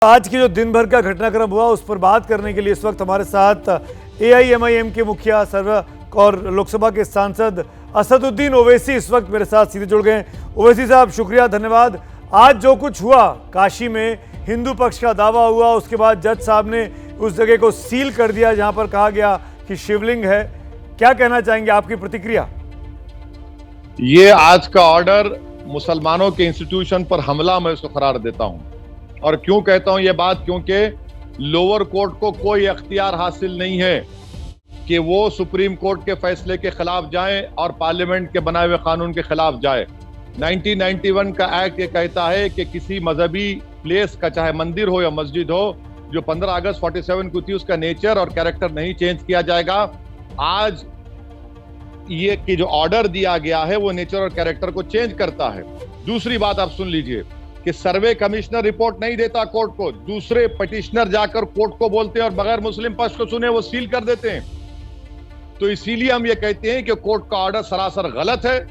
आज की जो दिन भर का घटनाक्रम हुआ उस पर बात करने के लिए इस वक्त हमारे साथ एआईएमआईएम के मुखिया सर्व और लोकसभा के सांसद असदुद्दीन ओवैसी इस वक्त मेरे साथ सीधे जुड़ गए। ओवैसी साहब शुक्रिया, धन्यवाद। आज जो कुछ हुआ काशी में, हिंदू पक्ष का दावा हुआ, उसके बाद जज साहब ने उस जगह को सील कर दिया जहां पर कहा गया कि शिवलिंग है, क्या कहना चाहेंगे, आपकी प्रतिक्रिया? ये आज का ऑर्डर मुसलमानों के इंस्टीट्यूशन पर हमला मैं इसको करार देता हूं। और क्यों कहता हूं ये बात, क्योंकि लोअर कोर्ट को कोई अख्तियार हासिल नहीं है कि वो सुप्रीम कोर्ट के फैसले के खिलाफ जाएं और पार्लियामेंट के बनाए हुए कानून के खिलाफ जाए। 1991 का एक्ट ये कहता है कि किसी मजहबी प्लेस का, चाहे मंदिर हो या मस्जिद हो, जो 15 अगस्त 47 को थी, उसका नेचर और कैरेक्टर नहीं चेंज किया जाएगा। आज ये कि जो ऑर्डर दिया गया है वो नेचर और कैरेक्टर को चेंज करता है। दूसरी बात आप सुन लीजिए कि सर्वे कमिश्नर रिपोर्ट नहीं देता कोर्ट को, दूसरे पिटिशनर जाकर कोर्ट को बोलते हैं और बगैर मुस्लिम पक्ष को सुने वो सील कर देते हैं। तो इसीलिए हम ये कहते हैं कि कोर्ट का ऑर्डर सरासर गलत है,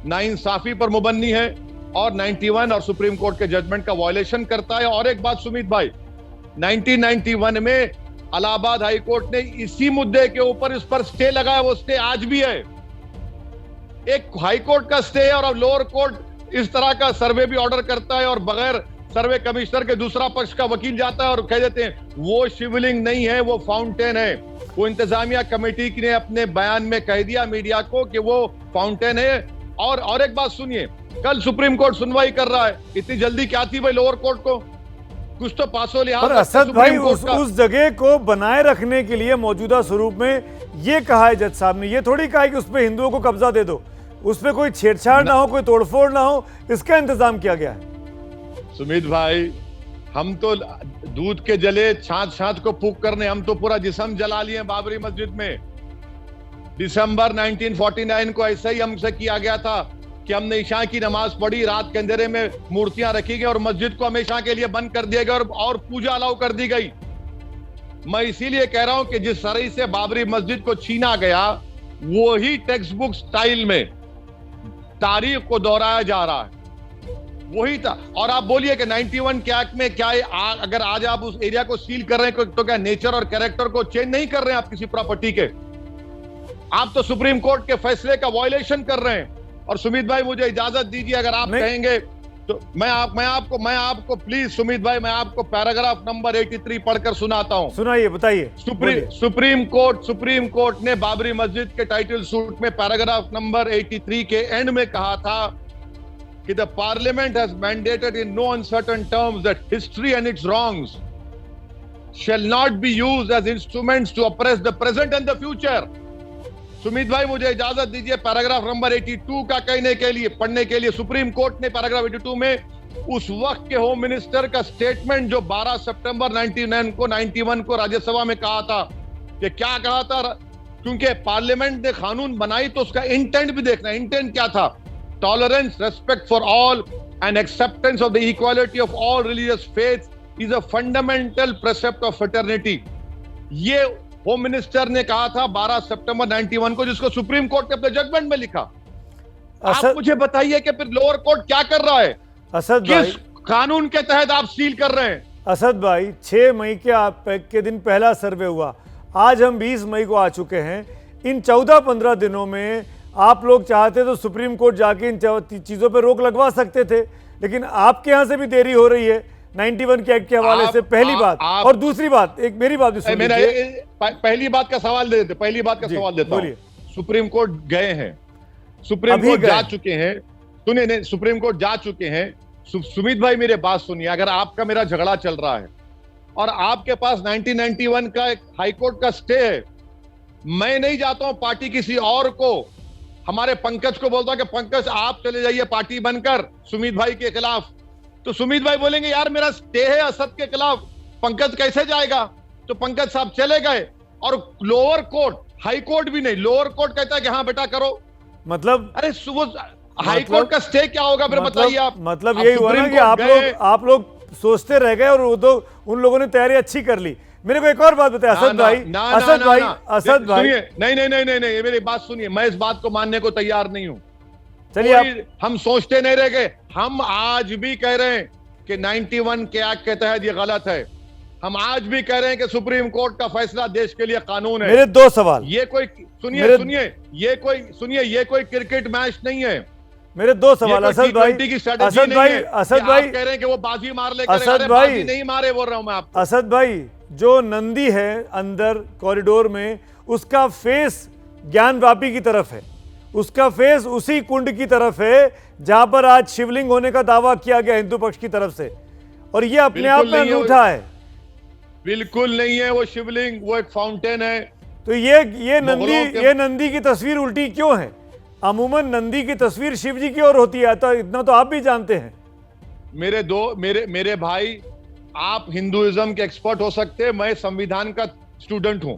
नाइंसाफी पर मुबन्नी है और 91 और सुप्रीम कोर्ट के जजमेंट का वायलेशन करता है। और एक बात सुमित भाई, 1991 में इलाहाबाद हाई कोर्ट ने इसी मुद्दे के ऊपर इस पर स्टे लगाया, वो स्टे आज भी है। एक हाई कोर्ट का स्टे है और अब लोअर कोर्ट इस तरह का सर्वे भी ऑर्डर करता है और बगैर सर्वे कमिश्नर के दूसरा पक्ष का वकील जाता है और कह देते हैं वो शिवलिंग नहीं है, वो फाउंटेन है। वो इंतजामिया कमेटी ने अपने बयान में कह दिया मीडिया को कि वो फाउंटेन है। और एक बात सुनिए, कल सुप्रीम कोर्ट सुनवाई कर रहा है, इतनी जल्दी क्या थी भाई लोअर कोर्ट को? कुछ तो पासो लिहाज। पर असद भाई उस जगह को बनाए रखने के लिए मौजूदा स्वरूप में ये कहा है जज साहब ने, ये थोड़ी कहा है कि उस पर हिंदुओं को कब्जा दे दो, उसमें कोई छेड़छाड़ ना हो, कोई तोड़फोड़ ना हो, इसका इंतजाम किया गया है। सुमित भाई, हम तो दूध के जले छाछ छाछ को फूंक करने, हम तो पूरा जिस्म जला लिए बाबरी मस्जिद में। दिसंबर 1949 को ऐसा ही हमसे किया गया था कि हमने ईशा की नमाज पढ़ी, रात के अंधेरे में मूर्तियां रखी गई और मस्जिद को हमेशा के लिए बंद कर दिया गया और पूजा अलाउ कर दी गई। मैं इसीलिए कह रहा हूं कि जिस तरह से बाबरी मस्जिद को छीना गया, वो ही टेक्स्ट बुक स्टाइल में तारीख को दोहराया जा रहा है, वही था। और आप बोलिए कि 91 के एक्ट में क्या है, अगर आज आप उस एरिया को सील कर रहे हैं तो क्या नेचर और कैरेक्टर को चेंज नहीं कर रहे हैं आप किसी प्रॉपर्टी के? आप तो सुप्रीम कोर्ट के फैसले का वायलेशन कर रहे हैं। और सुमित भाई मुझे इजाजत दीजिए, अगर आप कहेंगे तो मैं आपको प्लीज सुमित भाई, मैं आपको पैराग्राफ नंबर 83 पढ़कर सुनाता हूं। सुनाइए, बताइए। सुप्रीम कोर्ट ने बाबरी मस्जिद के टाइटल सूट में पैराग्राफ नंबर 83 के एंड में कहा था कि the parliament has mandated in no uncertain terms that history and its wrongs shall not be used as instruments to oppress the present and the future. Sumit भाई मुझे इजाजत दीजिए पैराग्राफ नंबर 82 का कहने के लिए, पढ़ने के लिए। सुप्रीम कोर्ट ने पैराग्राफ 82 में उस वक्त के होम मिनिस्टर का स्टेटमेंट जो 12 सितंबर 91 को राज्यसभा में कहा था, कि क्या कहा था, क्योंकि पार्लियामेंट ने कानून बनाई तो उसका इंटेंट भी देखना। इंटेंट क्या था? Tolerance, respect for all and acceptance of the equality of all religious faith is a fundamental precept of fraternity. ये होम मिनिस्टर ने कहा था 12 सितंबर 91 को, जिसको सुप्रीम कोर्ट ने अपने जजमेंट में लिखा। आप मुझे बताइए कि फिर लोअर कोर्ट क्या कर रहा है? असद किस कानून के तहत आप सील कर रहे हैं? असद भाई, 6 मई के दिन पहला सर्वे हुआ, आज हम 20 मई को आ चुके हैं। इन 14-15 दिनों में आप लोग चाहते तो सुप्रीम कोर्ट जाके इन चीजों पर रोक लगवा सकते थे, लेकिन आपके यहां से भी देरी हो रही है 91 के एक्ट के हवाले से, पहली बात। और दूसरी बात, एक मेरी बात भी सुन लीजिए। पहली बात का सवाल दे देते, पहली बात का सवाल देता हूं। सुप्रीम कोर्ट गए हैं, सुप्रीम कोर्ट जा चुके हैं, सुनिए नहीं, सुप्रीम कोर्ट जा चुके हैं। सुमित भाई मेरे बात सुनिए, अगर आपका मेरा झगड़ा चल रहा है और आपके पास 1991 का एक हाई कोर्ट का स्टे है, मैं नहीं जाता हूं पार्टी किसी और को, हमारे पंकज को बोलता हूं कि पंकज आप चले जाइए पार्टी बनकर सुमित भाई के खिलाफ, तो सुमित भाई बोलेंगे यार मेरा स्टे है असद के खिलाफ, पंकज कैसे जाएगा? तो पंकज साहब चले गए और लोअर कोर्ट, हाई कोर्ट भी नहीं, लोअर कोर्ट कहता है कि हाँ बेटा करो। मतलब अरे हाई कोर्ट का स्टे क्या होगा फिर बताइए आप? मतलब यही हुआ ना कि आप लोग सोचते रह गए और वो तो उन लोगों ने तैयारी अच्छी कर ली। मेरे को एक और बात बताए असद भाई, असद भाई नहीं, मेरी बात सुनिए, मैं इस बात को मानने को तैयार नहीं हूं। चलिए हम सोचते नहीं रह गए, हम आज भी कह रहे हैं कि 91 के एक्ट के तहत ये गलत है। हम आज भी कह रहे हैं कि सुप्रीम कोर्ट का फैसला देश के लिए कानून है। मेरे दो सवाल। ये कोई सुनिए ये कोई क्रिकेट मैच नहीं है। मेरे दो सवाल। असद भाई, असद भाई कह रहे हैं कि वो बाजी मार ले, असद भाई नहीं मारे बोल रहा हूं मैं आपको। असद भाई, जो नंदी है अंदर कॉरिडोर में, उसका फेस ज्ञानवापी की तरफ है, उसका फेस उसी कुंड की तरफ है जहां पर आज शिवलिंग होने का दावा किया गया हिंदू पक्ष की तरफ से, और ये अपने आप में अनूठा है। बिल्कुल नहीं है वो शिवलिंग, वो एक फाउंटेन है। तो ये नंदी की तस्वीर उल्टी क्यों है? अमूमन नंदी की तस्वीर शिव जी की ओर होती है, तो इतना तो आप भी जानते हैं। मेरे भाई, आप हिंदुइज्म के एक्सपर्ट हो सकते हैं, मैं संविधान का स्टूडेंट हूं,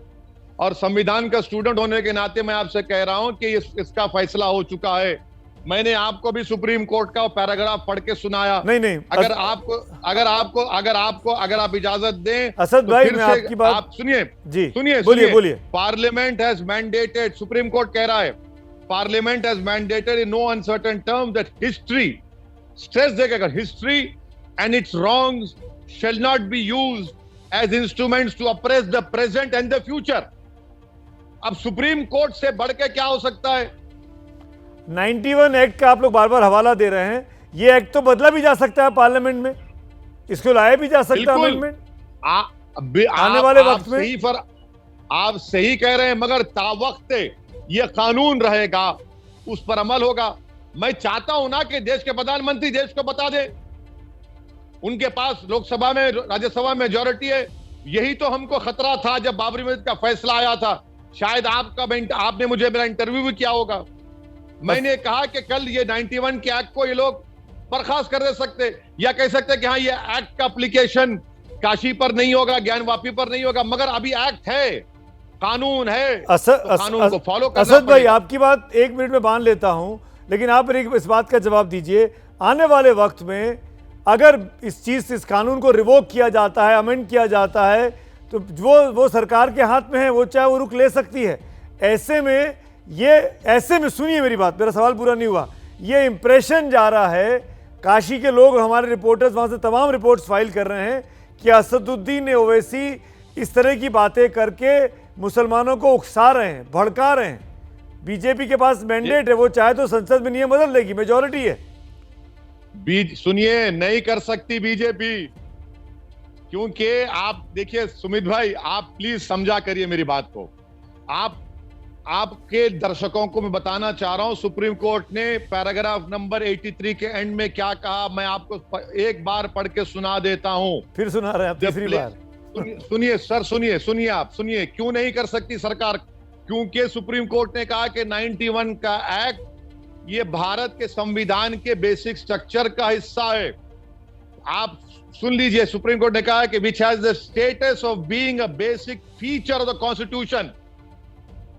और संविधान का स्टूडेंट होने के नाते मैं आपसे कह रहा हूं कि इसका फैसला हो चुका है। मैंने आपको भी सुप्रीम कोर्ट का पैराग्राफ पढ़ के सुनाया। नहीं, अगर आप इजाजत दें असद तो भाई, फिर मैं से आपकी बात आप सुनिए जी, बोलिए। Parliament has mandated, supreme court कह रहा है, parliament has mandated in no uncertain term that history, stress देगा, history and its wrongs shall not be used as instruments to oppress the present and the future। अब supreme court से बढ़ के क्या हो सकता है? 91 एक्ट का आप लोग बार बार हवाला दे रहे हैं। ये एक्ट तो बदला भी जा सकता है पार्लियामेंट में, इसको लाया भी जा सकता है अमेंडमेंट आने वाले वक्त में। आप सही कह रहे हैं, मगर तावक्त ये कानून रहेगा, उस पर अमल होगा। मैं चाहता हूं ना कि देश के प्रधानमंत्री देश को बता दे, उनके पास लोकसभा में राज्यसभा में मेजॉरिटी है। यही तो हमको खतरा था जब बाबरी मस्जिद का फैसला आया था। शायद आपने मुझे मेरा इंटरव्यू भी किया होगा। मैंने कहा कि कल ये 91 के एक्ट को ये लोग बर्खास्त कर दे सकते, या कह सकते कि हाँ ये एक्ट का एप्लीकेशन काशी पर नहीं होगा, ज्ञानवापी पर नहीं होगा, मगर अभी एक्ट है, कानून है, तो कानून को फॉलो करना असद भाई, आपकी बात 1 मिनट में बांध लेता हूं, लेकिन आप इस बात का जवाब दीजिए, आने वाले वक्त में अगर इस कानून को रिवोक किया जाता है, अमेंड किया जाता है, तो वो सरकार के हाथ में है, वो चाहे वो रुख ले सकती है। ऐसे में सुनिए मेरी बात, मेरा सवाल पूरा नहीं हुआ। ये इंप्रेशन जा रहा है, काशी के लोग, हमारे रिपोर्टर्स वहाँ से तमाम रिपोर्ट्स फाइल कर रहे हैं कि असदुद्दीन ओवैसी इस तरह की बातें करके मुसलमानों को उकसा रहे हैं, भड़का रहे हैं। बीजेपी के पास मैंडेट है, वो चाहे तो संसद में नियम बदल देगी, मेजॉरिटी है। सुनिए, नहीं कर सकती बीजेपी, क्योंकि आप देखिए सुमित भाई, आप प्लीज समझा करिए मेरी बात को। आपके दर्शकों को मैं बताना चाह रहा हूं, सुप्रीम कोर्ट ने पैराग्राफ नंबर 83 के एंड में क्या कहा, मैं आपको एक बार पढ़ के सुना देता हूं। फिर सुना रहे हैं तीसरी बार। सुनिए सर, सुनिए क्यों नहीं कर सकती सरकार? क्योंकि सुप्रीम कोर्ट ने कहा कि 91 का एक्ट ये भारत के संविधान के बेसिक स्ट्रक्चर का हिस्सा है। आप सुन लीजिए, सुप्रीम कोर्ट ने कहा कि which has the status of being a basic feature of the constitution.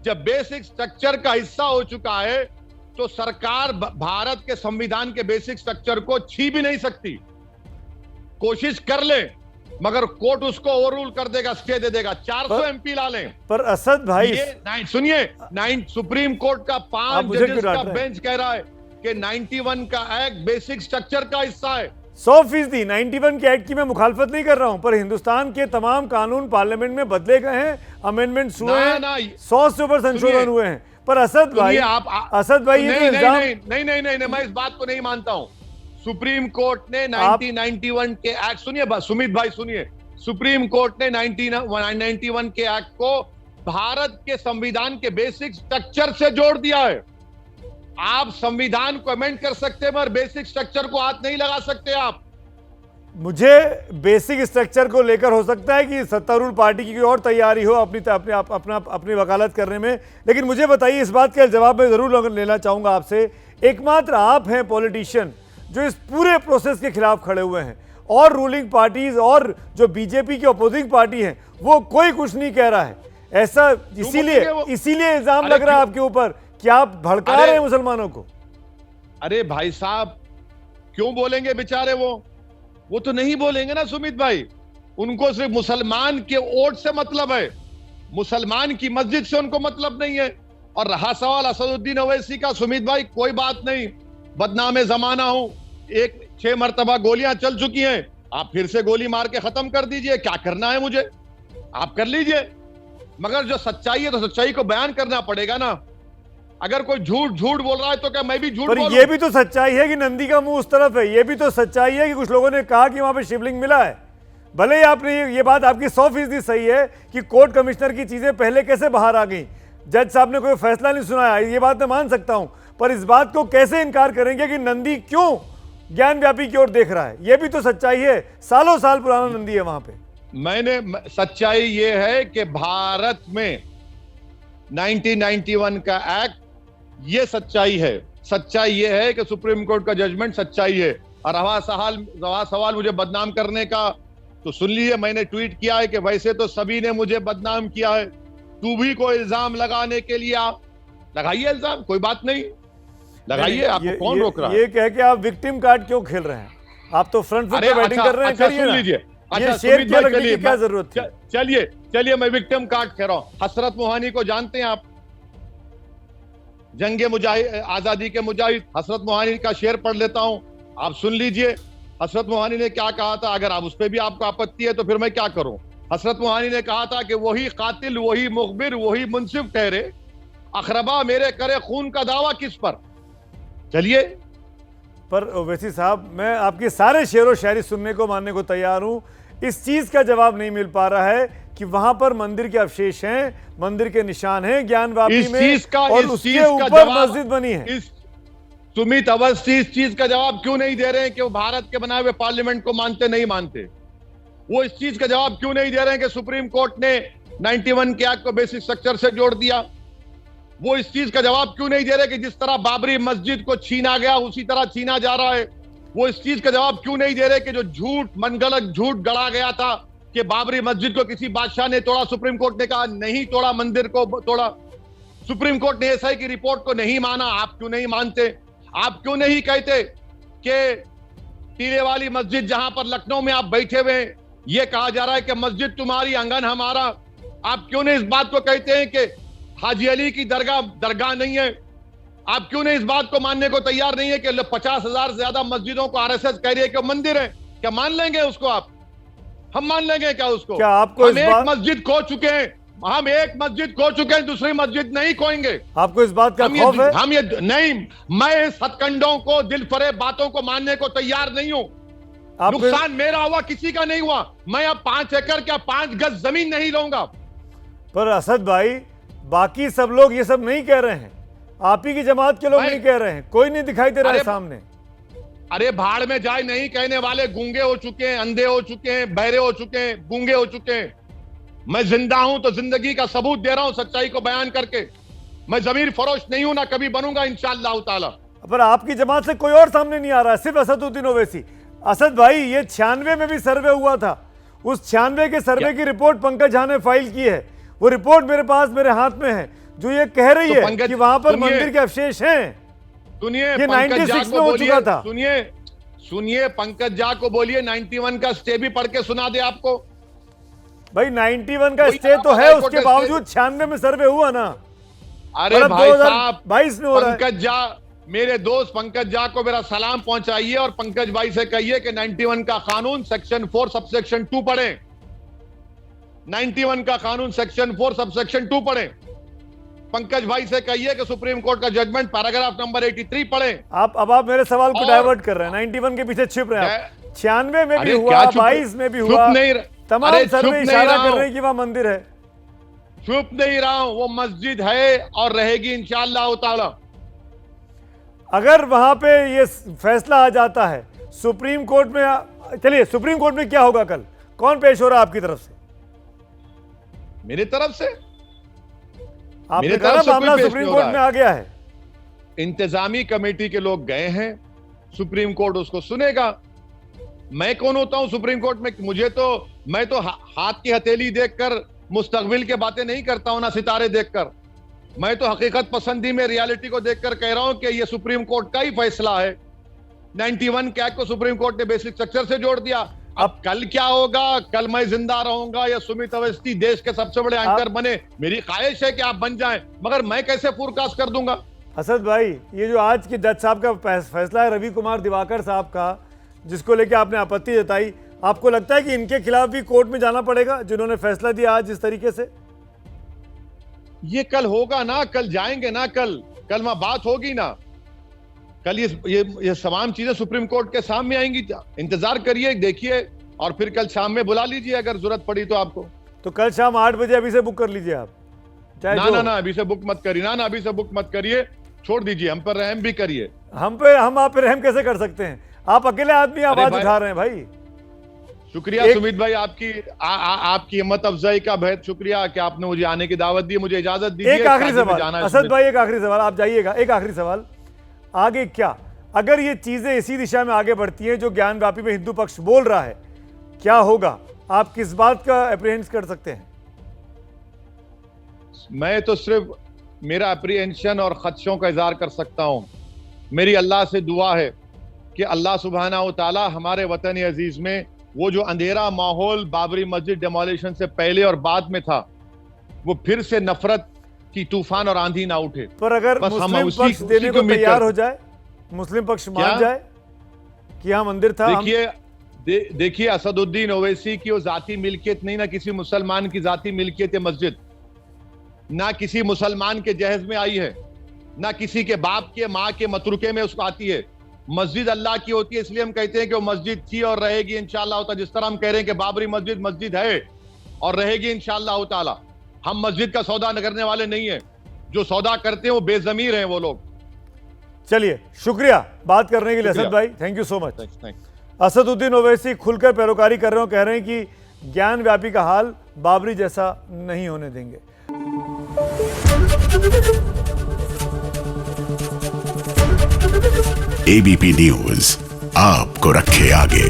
जब बेसिक स्ट्रक्चर का हिस्सा हो चुका है तो सरकार भारत के संविधान के बेसिक स्ट्रक्चर को छू भी नहीं सकती। कोशिश कर ले, मगर कोर्ट उसको ओवररूल कर देगा, स्टे दे देगा। 400 एमपी ला लें। पर असद भाई, सुनिए, सुप्रीम कोर्ट का 5 जजेस का बेंच कह रहा है कि 91 का एक्ट बेसिक स्ट्रक्चर का हिस्सा है। 100% 91 के एक्ट की मैं मुखालफत नहीं कर रहा हूं, पर हिंदुस्तान के तमाम कानून पार्लियामेंट में बदले गए हैं, अमेंडमेंट्स हुए हैं, 100 से ऊपर संशोधन हुए हैं। पर असद भाई, नहीं, मैं इस बात को नहीं मानता हूं। सुप्रीम कोर्ट ने 1991 के एक्ट, सुनिए सुमित भाई सुनिए, सुप्रीम कोर्ट ने 1991 के एक्ट को भारत के संविधान के बेसिक स्ट्रक्चर से जोड़ दिया है। आप संविधान को अमेंड कर सकते हैं, मगर बेसिक स्ट्रक्चर को हाथ नहीं लगा सकते आप। मुझे बेसिक स्ट्रक्चर को लेकर हो सकता है कि सत्तारूढ़ पार्टी की और तैयारी हो अपनी वकालत करने में, लेकिन मुझे बताइए, इस बात का जवाब मैं जरूर लेना चाहूंगा आपसे। एकमात्र आप हैं पॉलिटिशियन जो इस पूरे प्रोसेस के खिलाफ खड़े हुए हैं, और रूलिंग पार्टीज और जो बीजेपी की अपोजिंग पार्टी है वो कोई कुछ नहीं कह रहा है। ऐसा इसीलिए इल्जाम लग रहा है आपके ऊपर कि आप भड़का रहे हैं मुसलमानों को। अरे भाई साहब, क्यों बोलेंगे बेचारे? वो तो नहीं बोलेंगे ना सुमित भाई। उनको सिर्फ मुसलमान के वोट से मतलब है, मुसलमान की मस्जिद से उनको मतलब नहीं है। और रहा सवाल असदुद्दीन ओवैसी का, सुमित भाई कोई बात नहीं, बदनाम जमाना हूं, एक 6 मरतबा गोलियां चल चुकी हैं, आप फिर से गोली मार के खत्म कर दीजिए, क्या करना है मुझे आप कर लीजिए, मगर जो सच्चाई है तो सच्चाई को बयान करना पड़ेगा ना। अगर कोई झूठ बोल रहा है तो क्या मैं भी झूठ पर बोलूं? ये भी तो सच्चाई है कि नंदी का मुंह उस तरफ है। ये भी तो सच्चाई है कि कुछ लोगों ने कहा कि वहां पे शिवलिंग मिला है। भले ही आपने ये बात आपकी 100% सही है कि कोर्ट कमिश्नर की चीजें पहले कैसे बाहर आ गई, जज साहब ने कोई फैसला नहीं सुनाया, ये बात मैं मान सकता हूं, पर इस बात को कैसे इनकार करेंगे कि नंदी क्यों ज्ञान व्यापी की ओर देख रहा है? ये भी तो सच्चाई है, सालों साल पुराना नंदी है वहां पे। सच्चाई ये है कि भारत में 1991 का एक्ट, ये सच्चाई है। सच्चाई ये है कि सुप्रीम कोर्ट का जजमेंट सच्चाई है। और रहा सवाल मुझे बदनाम करने का, तो सुन लीजिए, मैंने ट्वीट किया है कि वैसे तो सभी ने मुझे बदनाम किया है, तू भी कोई इल्जाम लगाने के लिए आप लगाइए इल्जाम, कोई बात नहीं, लगाइए, आपको कौन रोक रहा है? ये कह के आप विक्टिम कार्ड क्यों खेल रहे हैं? आप तो फ्रंट फुट पे बैटिंग कर रहे हैं, करिए सुन ना। लीजिए, ये शेर क्या रखने की क्या जरूरत थी? चलिए मैं विक्टिम कार्ड कह रहा हूं। हसरत मोहानी को जानते हैं आप? जंगे मुजाहिद, आजादी के मुजाहिद, हसरत मोहानी का शेर पढ़ लेता हूं, आप सुन लीजिए। हसरत मोहानी ने क्या कहा था? अगर आप उस पर भी आपको आपत्ति है तो फिर मैं क्या करूं? हसरत मोहानी ने कहा था कि वही कातिल, वही मुखबिर, वही मुंसिफ ठहरे, अखरबा मेरे करे खून का दावा किस पर। चलिए। पर ओवैसी साहब, मैं आपके सारे शेर व शायरी सुनने को मानने को तैयार हूं, इस चीज का जवाब नहीं मिल पा रहा है कि वहां पर मंदिर के अवशेष हैं, मंदिर के निशान हैं ज्ञानवापी में, और उसके ऊपर मस्जिद बनी है। सुमित अवस्थी इस चीज का जवाब क्यों नहीं दे रहे हैं कि वो भारत के बनाए हुए पार्लियामेंट को मानते नहीं मानते? वो इस चीज का जवाब क्यों नहीं दे रहे हैं कि सुप्रीम कोर्ट ने 91 के एक्ट को बेसिक स्ट्रक्चर से जोड़ दिया? वो इस चीज का जवाब क्यों नहीं दे रहे कि जिस तरह बाबरी मस्जिद को छीना गया उसी तरह छीना जा रहा है? वो इस चीज का जवाब क्यों नहीं दे रहे कि जो मनगढ़ंत झूठ गढ़ा गया था कि बाबरी मस्जिद को किसी बादशाह ने तोड़ा, सुप्रीम कोर्ट ने कहा नहीं तोड़ा, मंदिर को तोड़ा। सुप्रीम कोर्ट ने एसआई की रिपोर्ट को नहीं माना, आप क्यों नहीं मानते? आप क्यों नहीं कहते कि टीले वाली मस्जिद जहां पर लखनऊ में आप बैठे हुए हैं, यह कहा जा रहा है कि मस्जिद तुम्हारी आंगन हमारा? आप क्यों नहीं इस बात को कहते हैं कि हाजी अली की दरगाह नहीं है? आप क्यों नहीं इस बात को मानने को तैयार नहीं है कि 50,000 से ज्यादा मस्जिदों को आरएसएस कह रही है कि मंदिर है? क्या मान लेंगे उसको आप? हम मान लेंगे क्या उसको? क्या आपको हम एक मस्जिद खो चुके हैं, हम एक मस्जिद खो चुके हैं, दूसरी मस्जिद नहीं खोएंगे। आपको इस बात का खौफ है? हम ये नहीं, मैं इस हथकंडों को, दिल फरेब बातों को मानने को तैयार नहीं हूं। नुकसान मेरा हुआ, किसी का नहीं हुआ। मैं अब 5 एकड़ क्या 5 गज जमीन नहीं लूंगा। पर असद भाई, बाकी सब लोग ये सब नहीं कह रहे हैं, आप ही की जमात के लोग नहीं कह रहे हैं, कोई नहीं दिखाई दे रहा है सामने। अरे भाड़ में जाए नहीं कहने वाले गूंगे हो चुके हैं, अंधे हो चुके हैं, बहरे हो चुके हैं, गूंगे हो चुके हैं। मैं जिंदा हूं तो जिंदगी का सबूत दे रहा हूं, सच्चाई को बयान करके। मैं जमीर फरोश नहीं हूं, ना कभी बनूंगा इंशाअल्लाह ताला। पर आपकी जमात से कोई और सामने नहीं आ रहा है, सिर्फ असदुद्दीन ओवैसी। असद भाई, ये 96 में भी सर्वे हुआ था, उस 96 के सर्वे की रिपोर्ट पंकज झा ने फाइल की है। वो रिपोर्ट मेरे पास, मेरे हाथ में है, जो ये कह रही है कि वहां पर मंदिर के अवशेष हैं। सुनिए, ये 96 में हो चुका था। सुनिए पंकज झा को बोलिए 91 का स्टे भी पढ़ के सुना दे आपको। भाई 91 का स्टे तो है, उसके बावजूद 96 में सर्वे हुआ ना। अरे भाई साहब, 22 में हो रहा है। पंकज झा, मेरे दोस्त पंकज झा को मेरा सलाम पहुंचाइए और पंकज भाई से कहिए कि 91 का कानून सेक्शन 4 सबसेक्शन 2 पढ़ें। 91 का कानून सेक्शन 4 सबसेक्शन 2 पढ़ें। पंकज भाई से कहिए कि सुप्रीम कोर्ट का जजमेंट पैराग्राफ नंबर 83 पढ़ें। अब आप मेरे सवाल को डाइवर्ट कर रहे हैं, 91 के पीछे छिप रहे हैं आप। 96 में भी हुआ, 22 में भी हुआ, तमाम सर्वे इशारा कर रहे हैं कि वहां मंदिर है। चुप नहीं रहा हूं, वो मस्जिद है और रहेगी इंशाअल्लाह ताला। अगर वहां पे ये फैसला आ जाता है सुप्रीम कोर्ट में, चलिए सुप्रीम कोर्ट में क्या होगा कल? कौन पेश हो रहा है आपकी तरफ से? मेरी तरफ से आपने कहा मामला सुप्रीम कोर्ट में आ गया है, इंतजामी कमेटी के लोग गए हैं, सुप्रीम कोर्ट उसको सुनेगा। मैं कौन होता हूं सुप्रीम कोर्ट में? मैं तो हाथ की हथेली देखकर मुस्तकबिल के बातें नहीं करता हूं, ना सितारे देखकर। मैं तो हकीकत पसंदी में रियलिटी को देखकर कह रहा हूं कि यह सुप्रीम कोर्ट का ही फैसला है। 91 के एक्ट को सुप्रीम कोर्ट ने बेसिक स्ट्रक्चर से जोड़ दिया। अब कल क्या होगा? कल मैं जिंदा रहूंगा या सुमित अवस्थी देश के सबसे बड़े एंकर बने, मेरी ख्वाहिश है कि आप बन जाएं, मगर मैं कैसे फोरकास्ट कर दूंगा? असद भाई, ये जो आज के जज साहब का फैसला है, रवि कुमार दिवाकर साहब का, जिसको लेकर आपने आपत्ति जताई, आपको लगता है कि इनके खिलाफ भी कोर्ट में जाना पड़ेगा जिन्होंने फैसला दिया आज जिस तरीके से? ये कल होगा ना, कल जाएंगे ना, कल वहां बात होगी ना, कल ये तमाम चीजें सुप्रीम कोर्ट के सामने आएंगी। इंतजार करिए, देखिए, और फिर कल शाम में बुला लीजिए अगर जरूरत पड़ी तो आपको। तो कल शाम 8 बजे अभी से बुक कर लीजिए आप, चाहे ना ना अभी से बुक मत करिए, ना अभी से बुक मत करिए, छोड़ दीजिए, हम पर रहम भी करिए। हम आप पे रहम कैसे कर सकते हैं? आप अकेले आदमी आवाज उठा रहे हैं भाई। शुक्रिया सुमित भाई, आपकी हिम्मत अफजाई का बेहद शुक्रिया कि आपने मुझे आने की दावत दी, मुझे इजाजत दीजिए। एक आखिरी सवाल असद भाई, एक आखिरी सवाल, आप जाइएगा। एक आखिरी सवाल, आगे क्या अगर ये चीजें इसी दिशा में आगे बढ़ती हैं जो ज्ञानव्यापी में हिंदू पक्ष बोल रहा है, क्या होगा? आप किस बात का अप्रीहेंस कर सकते हैं? मैं तो सिर्फ मेरा अप्रीहेंशन और खदशों का इजहार कर सकता हूं। मेरी अल्लाह से दुआ है कि अल्लाह सुब्हाना व तआला हमारे वतन अजीज में वो जो अंधेरा माहौल बाबरी मस्जिद डेमोलिशन से पहले और बाद में था, वो फिर से नफरत की तूफान और आंधी ना उठे। पर अगर मुस्लिम पक्ष देने को तैयार हो जाए, मुस्लिम पक्ष मान जाए कि यहाँ मंदिर था। देखिए असदुद्दीन ओवैसी की वो जाती मिल्कियत नहीं, ना किसी मुसलमान की जाती मिल्कियत है मस्जिद, ना किसी मुसलमान के जहेज में आई है, ना किसी के बाप के माँ के मतरुके में उसको आती है। मस्जिद अल्लाह की होती है, इसलिए हम कहते हैं कि वो मस्जिद थी और रहेगी इंशाअल्लाह ताला। जिस तरह हम कह रहे हैं कि बाबरी मस्जिद मस्जिद है और रहेगी इंशाअल्लाह ताला। हम मस्जिद का सौदा करने वाले नहीं है, जो सौदा करते हैं वो बेजमीर हैं वो लोग। चलिए, शुक्रिया बात करने के लिए असद भाई, thank you so much. Asaduddin Owaisi खुलकर पैरोकारी कर रहे हो, कह रहे हैं कि ज्ञानव्यापी का हाल बाबरी जैसा नहीं होने देंगे। एबीपी न्यूज आपको रखे आगे।